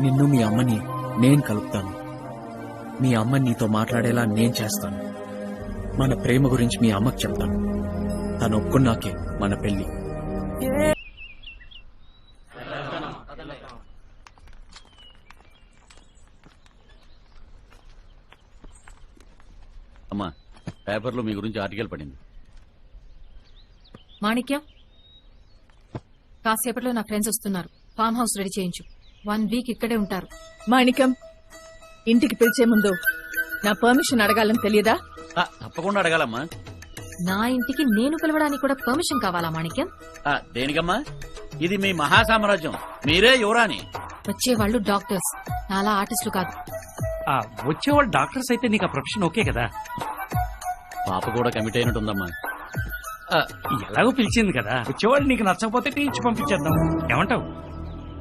నిన్ను మీ అమ్మని నేను కలుపుతాను. మీ అమ్మ నీతో మాట్లాడేలా నేను చేస్తాను. మన ప్రేమ గురించి మీ అమ్మకి చెప్తాను. తను ఒప్పుకున్నాకే మన పెళ్లి. అమ్మా, పేపర్లో మీ గురించి ఆర్టికల్ పడింది. మాణిక్యం, కాసేపట్లో నా ఫ్రెండ్స్ వస్తున్నారు. ఫామ్ హౌస్ రెడీ చేయించు. 1 వీక్ ఇక్కడే ఉంటారు. మాణిక్యం, ఇంటికి పిలిచే ముందు నా పర్మిషన్ అడగాలని తెలియదా? తప్పకుండా అడగాలమ్మా. నా ఇంటికి నేను పిలవడానికి కూడా పర్మిషన్ కావాలా మాణిక్యం? దేనికమ్మా? ఇది మీ మహాసామ్రాజ్యం, మీరే యువరాణి. వచ్చేవాళ్లు డాక్టర్స్, నాలా ఆర్టిస్టులు కాదు. వచ్చేవాళ్ళు డాక్టర్స్ అయితే నీకు ఆ ప్రొఫెషన్ ఓకే కదా? పాప కూడా కమిట్ అయినట్టుందమ్మా. ఎలాగో పిలిచింది కదా, వచ్చేవాళ్ళు నీకు నచ్చకపోతే టీచ్ పంపించేద్దాం. ఏమంటావు?